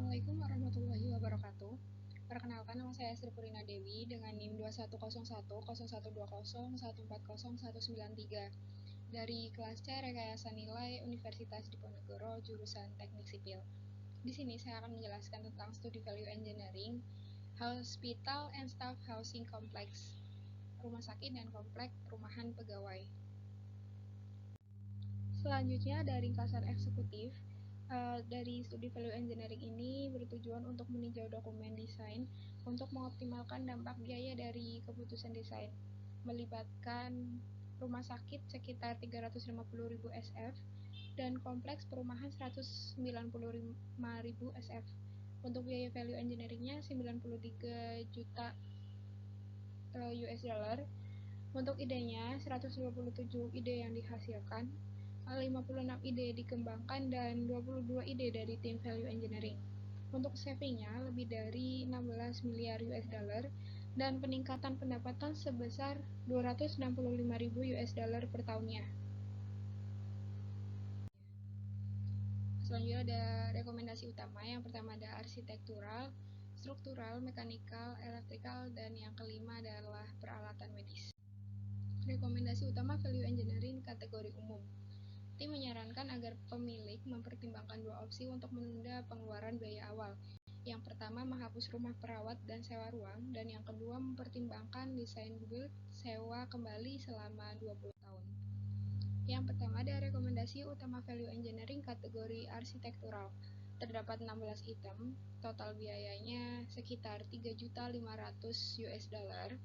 Assalamualaikum warahmatullahi wabarakatuh. Perkenalkan, nama saya Sri Purina Dewi dengan NIM 21010120140193 dari kelas C Rekayasa Nilai Universitas Diponegoro jurusan Teknik Sipil. Di sini saya akan menjelaskan tentang studi value engineering, hospital and staff housing complex, rumah sakit dan kompleks perumahan pegawai. Selanjutnya ada ringkasan eksekutif. Dari studi value engineering ini bertujuan untuk meninjau dokumen desain untuk mengoptimalkan dampak biaya dari keputusan desain, melibatkan rumah sakit sekitar 350.000 SF dan kompleks perumahan 195.000 SF. Untuk biaya value engineeringnya 93 juta US dollar. Untuk idenya 127 ide yang dihasilkan, 56 ide dikembangkan dan 22 ide dari tim value engineering. Untuk savingnya lebih dari 16 miliar US dollar dan peningkatan pendapatan sebesar 265.000 US dollar per tahunnya. Selanjutnya ada rekomendasi utama. Yang pertama ada arsitektural, struktural, mekanikal, elektrikal, dan yang kelima adalah peralatan medis. Rekomendasi utama value engineering kategori umum. Tim menyarankan agar pemilik mempertimbangkan dua opsi untuk menunda pengeluaran biaya awal. Yang pertama, menghapus rumah perawat dan sewa ruang, dan yang kedua, mempertimbangkan desain build sewa kembali selama 20 tahun. Yang pertama, ada rekomendasi utama value engineering kategori arsitektural. Terdapat 16 item, total biayanya sekitar 3.500.000 US dollar.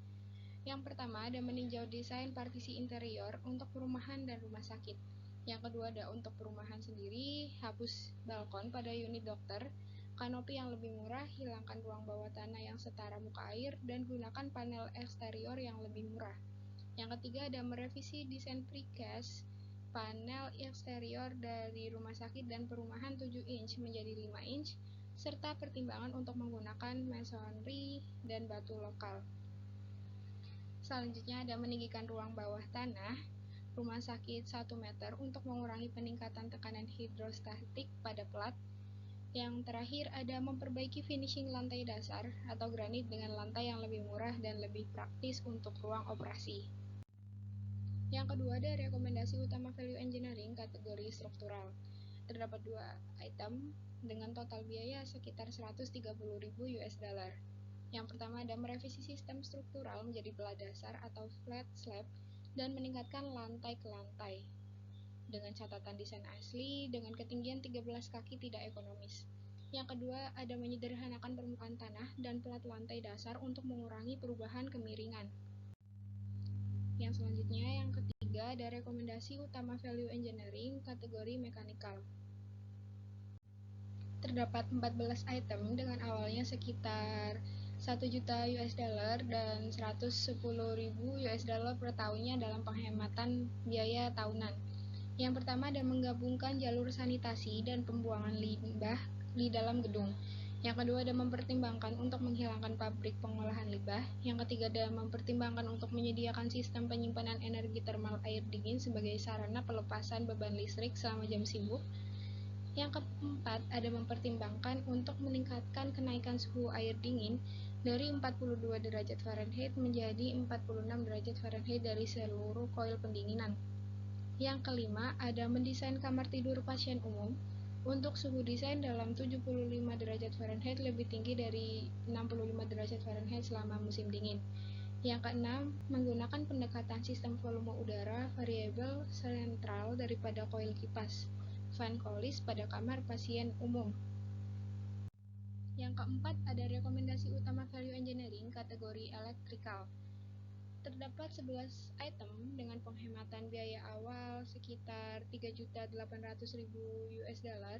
Yang pertama, ada meninjau desain partisi interior untuk perumahan dan rumah sakit. Yang kedua ada untuk perumahan sendiri, hapus balkon pada unit dokter, kanopi yang lebih murah, hilangkan ruang bawah tanah yang setara muka air, dan gunakan panel eksterior yang lebih murah. Yang ketiga ada merevisi desain precast panel eksterior dari rumah sakit dan perumahan 7 inch menjadi 5 inch, serta pertimbangan untuk menggunakan masonry dan batu lokal. Selanjutnya ada meninggikan ruang bawah tanah rumah sakit 1 meter untuk mengurangi peningkatan tekanan hidrostatik pada plat. Yang terakhir ada memperbaiki finishing lantai dasar atau granit dengan lantai yang lebih murah dan lebih praktis untuk ruang operasi. Yang kedua ada rekomendasi utama value engineering kategori struktural. Terdapat dua item dengan total biaya sekitar 130.000 US dollar. Yang pertama ada merevisi sistem struktural menjadi belah dasar atau flat slab dan meningkatkan lantai ke lantai dengan catatan desain asli dengan ketinggian 13 kaki tidak ekonomis. Yang kedua ada menyederhanakan permukaan tanah dan plat lantai dasar untuk mengurangi perubahan kemiringan. Yang selanjutnya yang ketiga ada rekomendasi utama value engineering kategori mekanikal. Terdapat 14 item dengan awalnya sekitar 1 juta US dollar dan 110.000 US dollar per tahunnya dalam penghematan biaya tahunan. Yang pertama ada menggabungkan jalur sanitasi dan pembuangan limbah di dalam gedung. Yang kedua ada mempertimbangkan untuk menghilangkan pabrik pengolahan limbah. Yang ketiga ada mempertimbangkan untuk menyediakan sistem penyimpanan energi termal air dingin sebagai sarana pelepasan beban listrik selama jam sibuk. Yang keempat, ada mempertimbangkan untuk meningkatkan kenaikan suhu air dingin dari 42 derajat Fahrenheit menjadi 46 derajat Fahrenheit dari seluruh koil pendinginan. Yang kelima, ada mendesain kamar tidur pasien umum untuk suhu desain dalam 75 derajat Fahrenheit lebih tinggi dari 65 derajat Fahrenheit selama musim dingin. Yang keenam, menggunakan pendekatan sistem volume udara variabel sentral daripada koil kipas fan coils pada kamar pasien umum. Yang keempat, ada rekomendasi utama value engineering kategori elektrikal. Terdapat 11 item dengan penghematan biaya awal sekitar 3.800.000 US dollar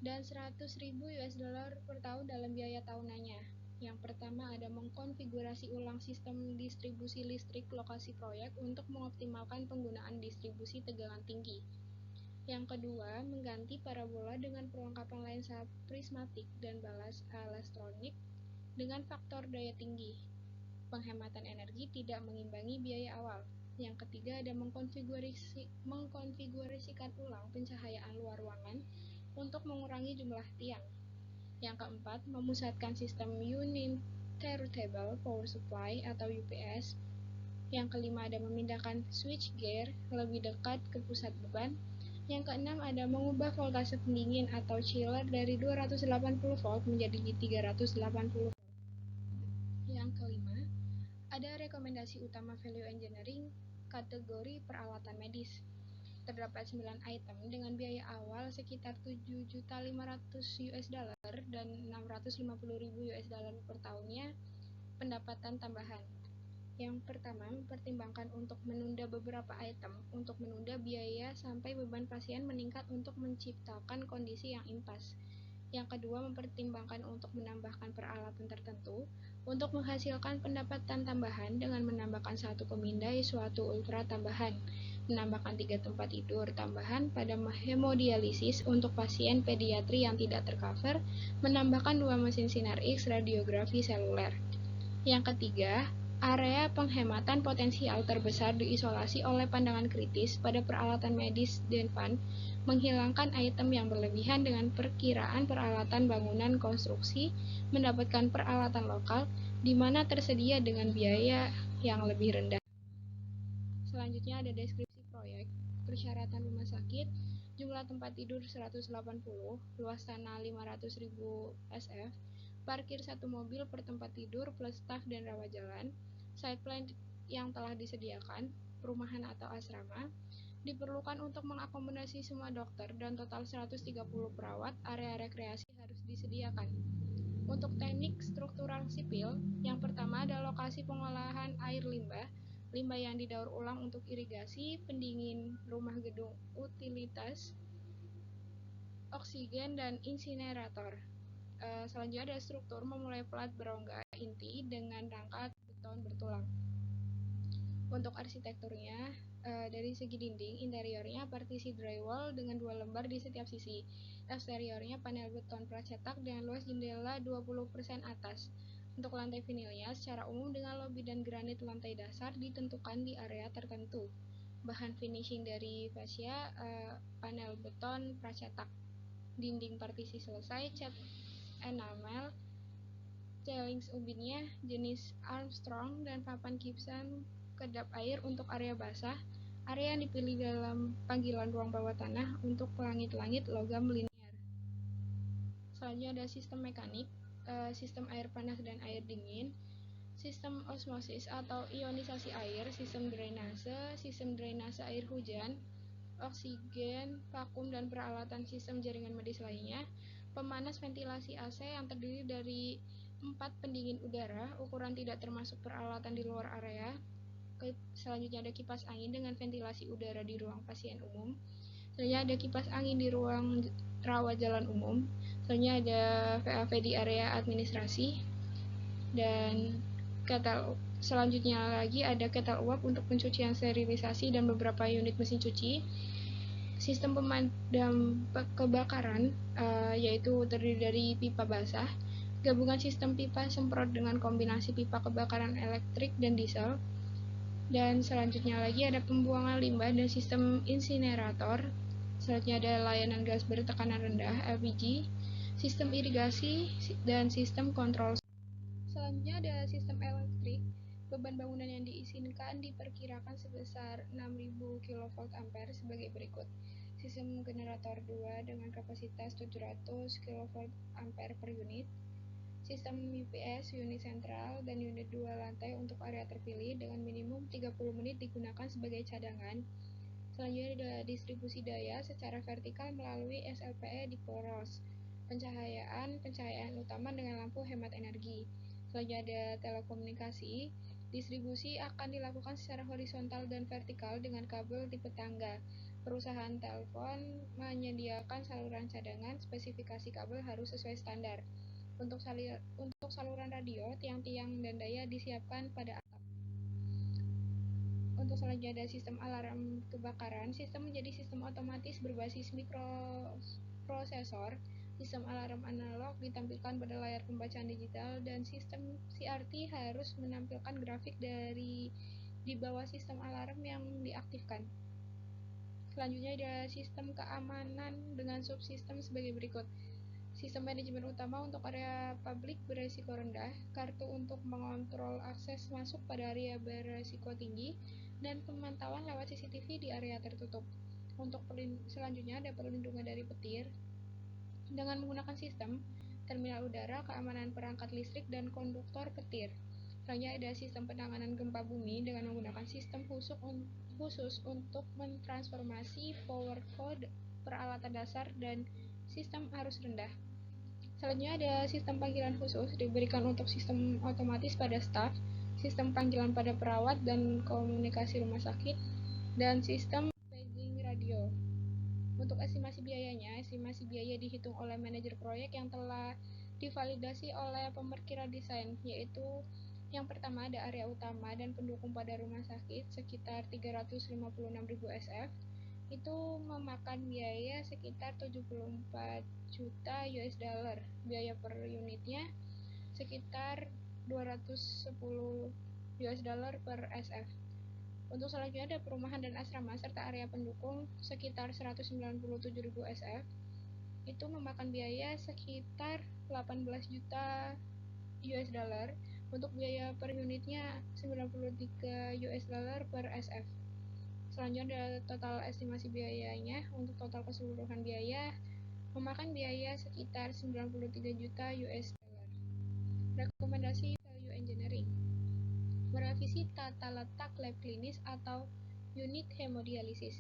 dan 100.000 US dollar per tahun dalam biaya tahunannya. Yang pertama ada mengkonfigurasi ulang sistem distribusi listrik lokasi proyek untuk mengoptimalkan penggunaan distribusi tegangan tinggi. Yang kedua, mengganti parabola dengan perlengkapan lensa prismatik dan balas elektronik dengan faktor daya tinggi. Penghematan energi tidak mengimbangi biaya awal. Yang ketiga, ada mengkonfigurasikan ulang pencahayaan luar ruangan untuk mengurangi jumlah tiang. Yang keempat, memusatkan sistem Uninterruptible Power Supply atau UPS. Yang kelima, ada memindahkan switchgear lebih dekat ke pusat beban. Yang keenam, ada mengubah voltase pendingin atau chiller dari 280 volt menjadi 380 volt. Yang kelima, ada rekomendasi utama value engineering kategori peralatan medis. Terdapat 9 item dengan biaya awal sekitar 7.500 US dollar dan 650.000 US dollar per tahunnya pendapatan tambahan. Yang pertama, mempertimbangkan untuk menunda beberapa item untuk menunda biaya sampai beban pasien meningkat untuk menciptakan kondisi yang impas. Yang kedua, mempertimbangkan untuk menambahkan peralatan tertentu untuk menghasilkan pendapatan tambahan dengan menambahkan satu pemindai suatu ultra tambahan, menambahkan 3 tempat tidur tambahan pada hemodialisis untuk pasien pediatri yang tidak tercover, menambahkan 2 mesin sinar X radiografi seluler. Yang ketiga, area penghematan potensial terbesar diisolasi oleh pandangan kritis pada peralatan medis Denvan, menghilangkan item yang berlebihan dengan perkiraan peralatan bangunan konstruksi, mendapatkan peralatan lokal di mana tersedia dengan biaya yang lebih rendah. Selanjutnya ada deskripsi proyek, persyaratan rumah sakit, jumlah tempat tidur 180, luas tanah 500.000 SF, parkir satu mobil per tempat tidur plus staf dan rawat jalan, site plan yang telah disediakan, perumahan atau asrama, diperlukan untuk mengakomodasi semua dokter dan total 130 perawat, area rekreasi harus disediakan. Untuk teknik struktural sipil, yang pertama ada lokasi pengolahan air limbah, limbah yang didaur ulang untuk irigasi, pendingin rumah gedung utilitas, oksigen, dan insinerator. Selanjutnya ada struktur memulai plat berongga inti dengan rangka beton bertulang. Untuk arsitekturnya, dari segi dinding, interiornya partisi drywall dengan 2 lembar di setiap sisi. Eksteriornya panel beton plat cetak dengan luas jendela 20% atas. Untuk lantai vinilnya, secara umum dengan lobi dan granit lantai dasar ditentukan di area tertentu. Bahan finishing dari fascia, panel beton plat cetak. Dinding partisi selesai, cat enamel, ceilings ubinnya jenis Armstrong dan papan gypsum kedap air untuk area basah. Area yang dipilih dalam panggilan ruang bawah tanah untuk pelangit-langit logam linear. Selanjutnya ada sistem mekanik, sistem air panas dan air dingin, sistem osmosis atau ionisasi air, sistem drainase air hujan, oksigen, vakum dan peralatan sistem jaringan medis lainnya, pemanas ventilasi AC yang terdiri dari 4 pendingin udara, ukuran tidak termasuk peralatan di luar area. Selanjutnya ada kipas angin dengan ventilasi udara di ruang pasien umum. Selanjutnya ada kipas angin di ruang rawat jalan umum. Selanjutnya ada VAV di area administrasi. Dan selanjutnya lagi ada ketel uap untuk pencucian sterilisasi dan beberapa unit mesin cuci. Sistem pemadam kebakaran yaitu terdiri dari pipa basah, gabungan sistem pipa semprot dengan kombinasi pipa kebakaran elektrik dan diesel. Dan selanjutnya lagi ada pembuangan limbah dan sistem insinerator. Selanjutnya ada layanan gas bertekanan rendah LPG, sistem irigasi dan sistem kontrol. Selanjutnya ada sistem elektrik. Beban bangunan yang diizinkan diperkirakan sebesar 6.000 kV ampere sebagai berikut. Sistem generator 2 dengan kapasitas 700 kV ampere per unit. Sistem UPS, unit sentral, dan unit 2 lantai untuk area terpilih dengan minimum 30 menit digunakan sebagai cadangan. Selanjutnya ada distribusi daya secara vertikal melalui SLPE di poros. Pencahayaan utama dengan lampu hemat energi. Selanjutnya ada telekomunikasi. Distribusi akan dilakukan secara horizontal dan vertikal dengan kabel tipe tangga. Perusahaan telepon menyediakan saluran cadangan, spesifikasi kabel harus sesuai standar. Untuk saluran radio, tiang-tiang dan daya disiapkan pada atap. Untuk selanjutnya ada sistem alarm kebakaran. Sistem menjadi sistem otomatis berbasis mikroprosesor. Sistem alarm analog ditampilkan pada layar pembacaan digital dan sistem CRT harus menampilkan grafik dari di bawah sistem alarm yang diaktifkan. Selanjutnya ada sistem keamanan dengan subsistem sebagai berikut. Sistem manajemen utama untuk area publik beresiko rendah, kartu untuk mengontrol akses masuk pada area beresiko tinggi, dan pemantauan lewat CCTV di area tertutup. Untuk selanjutnya ada perlindungan dari petir dengan menggunakan sistem terminal udara, keamanan perangkat listrik, dan konduktor petir. Selanjutnya ada sistem penanganan gempa bumi dengan menggunakan sistem khusus untuk mentransformasi power code, peralatan dasar, dan sistem arus rendah. Selanjutnya ada sistem panggilan khusus diberikan untuk sistem otomatis pada staf, sistem panggilan pada perawat dan komunikasi rumah sakit, dan sistem paging radio. Untuk estimasi biayanya, estimasi biaya dihitung oleh manajer proyek yang telah divalidasi oleh pemerkira desain, yaitu yang pertama ada area utama dan pendukung pada rumah sakit sekitar 356.000 SF, itu memakan biaya sekitar 74 juta US dollar. Biaya per unitnya sekitar 210 US dollar per SF. Untuk selanjutnya ada perumahan dan asrama serta area pendukung sekitar 197.000 SF, itu memakan biaya sekitar 18 juta US dollar. Untuk biaya per unitnya 93 US dollar per SF. Selanjutnya ada total estimasi biayanya. Untuk total keseluruhan biaya memakan biaya sekitar 93 juta US dollar. Rekomendasi value engineering: merevisi tata letak lab klinis atau unit hemodialisis.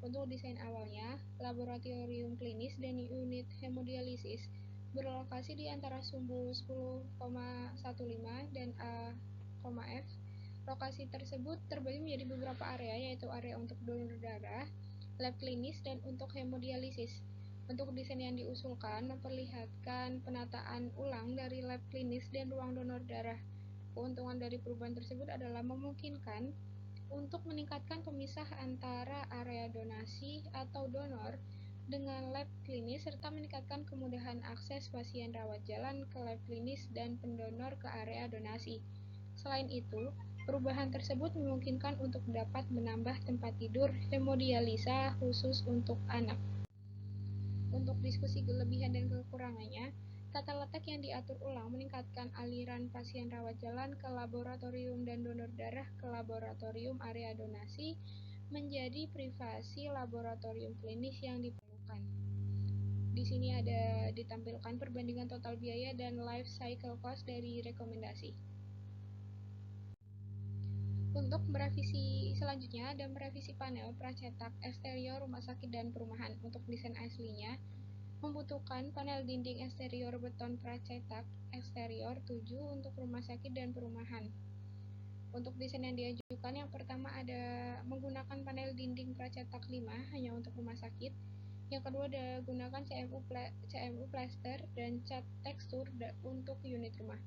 Untuk desain awalnya, laboratorium klinis dan unit hemodialisis berlokasi di antara sumbu 10,15 dan A,F. Lokasi tersebut terbagi menjadi beberapa area, yaitu area untuk donor darah, lab klinis, dan untuk hemodialisis. Untuk desain yang diusulkan memperlihatkan penataan ulang dari lab klinis dan ruang donor darah. Keuntungan dari perubahan tersebut adalah memungkinkan untuk meningkatkan pemisah antara area donasi atau donor dengan lab klinis serta meningkatkan kemudahan akses pasien rawat jalan ke lab klinis dan pendonor ke area donasi. Selain itu, perubahan tersebut memungkinkan untuk dapat menambah tempat tidur hemodialisa khusus untuk anak. Untuk diskusi kelebihan dan kekurangannya, tata letak yang diatur ulang meningkatkan aliran pasien rawat jalan ke laboratorium dan donor darah ke laboratorium area donasi menjadi privasi laboratorium klinis yang diperlukan. Di sini ada ditampilkan perbandingan total biaya dan life cycle cost dari rekomendasi. Untuk merevisi selanjutnya ada merevisi panel pracetak eksterior rumah sakit dan perumahan. Untuk desain aslinya membutuhkan panel dinding eksterior beton pracetak eksterior 7 untuk rumah sakit dan perumahan. Untuk desain yang diajukan, yang pertama ada menggunakan panel dinding pracetak 5 hanya untuk rumah sakit. Yang kedua ada gunakan CMU plaster dan cat tekstur untuk unit rumah.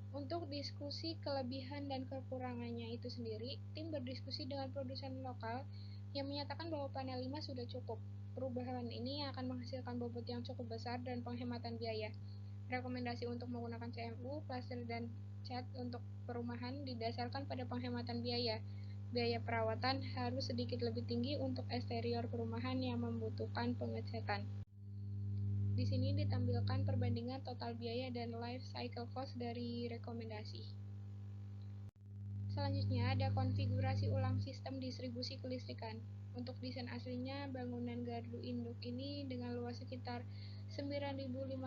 Untuk diskusi kelebihan dan kekurangannya itu sendiri, tim berdiskusi dengan produsen lokal yang menyatakan bahwa panel 5 sudah cukup. Perubahan ini akan menghasilkan bobot yang cukup besar dan penghematan biaya. Rekomendasi untuk menggunakan CMU, plaster, dan cat untuk perumahan didasarkan pada penghematan biaya. Biaya perawatan harus sedikit lebih tinggi untuk eksterior perumahan yang membutuhkan pengecatan. Di sini ditampilkan perbandingan total biaya dan life cycle cost dari rekomendasi. Selanjutnya ada konfigurasi ulang sistem distribusi kelistrikan. Untuk desain aslinya, bangunan gardu induk ini dengan luas sekitar 9.500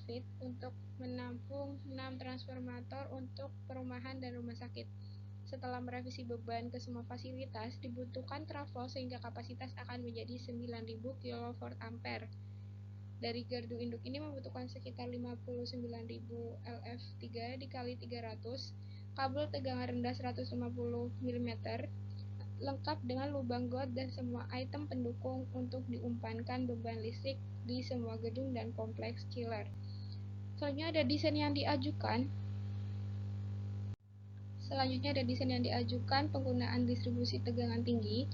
feet untuk menampung 6 transformator untuk perumahan dan rumah sakit. Setelah merevisi beban ke semua fasilitas, dibutuhkan trafo sehingga kapasitas akan menjadi 9.000 kV Dari gardu induk ini membutuhkan sekitar 59.000 LF3 dikali 300, kabel tegangan rendah 150 mm, lengkap dengan lubang got dan semua item pendukung untuk diumpankan beban listrik di semua gedung dan kompleks chiller. Selanjutnya ada desain yang diajukan penggunaan distribusi tegangan tinggi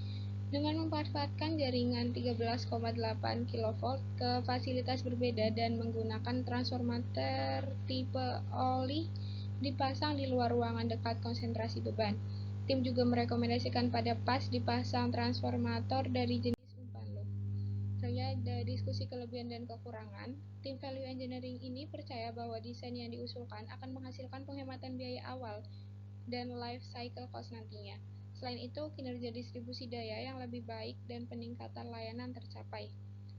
dengan memanfaatkan jaringan 13,8 kV ke fasilitas berbeda dan menggunakan transformator tipe oli dipasang di luar ruangan dekat konsentrasi beban. Tim juga merekomendasikan pada pas dipasang transformator dari jenis umpan loop. selanjutnya ada diskusi kelebihan dan kekurangan. Tim Value Engineering ini percaya bahwa desain yang diusulkan akan menghasilkan penghematan biaya awal dan life cycle cost nantinya. Selain itu, kinerja distribusi daya yang lebih baik dan peningkatan layanan tercapai.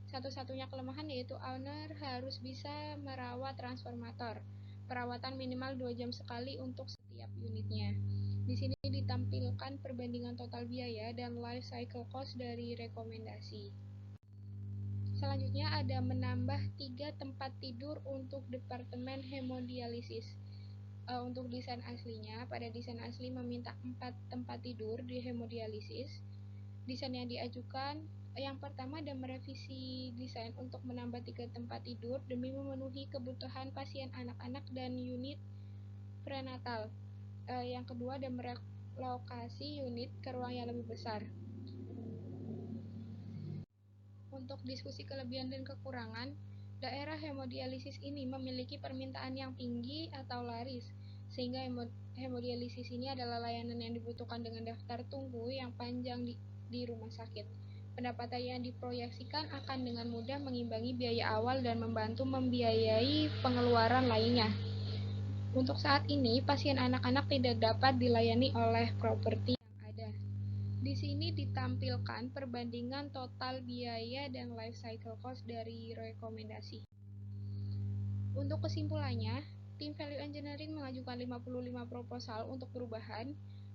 Satu-satunya kelemahan yaitu owner harus bisa merawat transformator. Perawatan minimal 2 jam sekali untuk setiap unitnya. Di sini ditampilkan perbandingan total biaya dan life cycle cost dari rekomendasi. Selanjutnya ada menambah 3 tempat tidur untuk departemen hemodialisis. Untuk desain aslinya, pada desain asli meminta 4 tempat tidur di hemodialisis. Desain yang diajukan yang pertama ada merevisi desain untuk menambah 3 tempat tidur demi memenuhi kebutuhan pasien anak-anak dan unit prenatal. Yang kedua ada merelokasi unit ke ruang yang lebih besar. Untuk diskusi kelebihan dan kekurangan, daerah hemodialisis ini memiliki permintaan yang tinggi atau laris, sehingga hemodialisis ini adalah layanan yang dibutuhkan dengan daftar tunggu yang panjang di rumah sakit. Pendapatan yang diproyeksikan akan dengan mudah mengimbangi biaya awal dan membantu membiayai pengeluaran lainnya. Untuk saat ini, pasien anak-anak tidak dapat dilayani oleh properti yang ada. Di sini ditampilkan perbandingan total biaya dan life cycle cost dari rekomendasi. Untuk kesimpulannya, tim Value Engineering mengajukan 55 proposal untuk perubahan,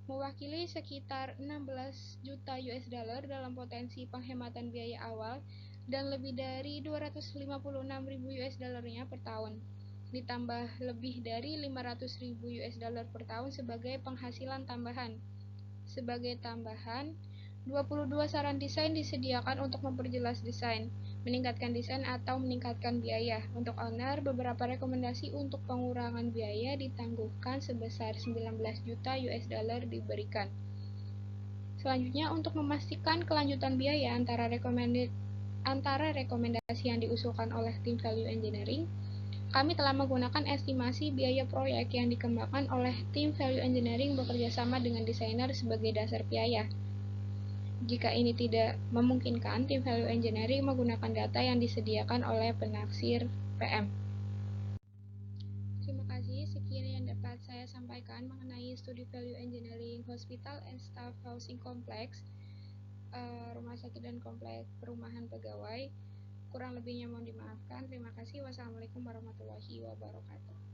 mewakili sekitar 16 juta US dollar dalam potensi penghematan biaya awal dan lebih dari 256.000 US dollarnya per tahun. Ditambah lebih dari 500.000 US dollar per tahun sebagai penghasilan tambahan. Sebagai tambahan, 22 saran desain disediakan untuk memperjelas desain, meningkatkan desain atau meningkatkan biaya. Untuk owner, beberapa rekomendasi untuk pengurangan biaya ditangguhkan sebesar 19 juta US dollar diberikan. Selanjutnya, untuk memastikan kelanjutan biaya antara rekomendasi yang diusulkan oleh tim Value Engineering, kami telah menggunakan estimasi biaya proyek yang dikembangkan oleh tim Value Engineering bekerjasama dengan desainer sebagai dasar biaya. Jika ini tidak memungkinkan, tim Value Engineering menggunakan data yang disediakan oleh penaksir PM. Terima kasih, sekian yang dapat saya sampaikan mengenai studi Value Engineering Hospital and Staff Housing Complex, rumah sakit dan kompleks perumahan pegawai. Kurang lebihnya mohon dimaafkan. Terima kasih. Wassalamualaikum warahmatullahi wabarakatuh.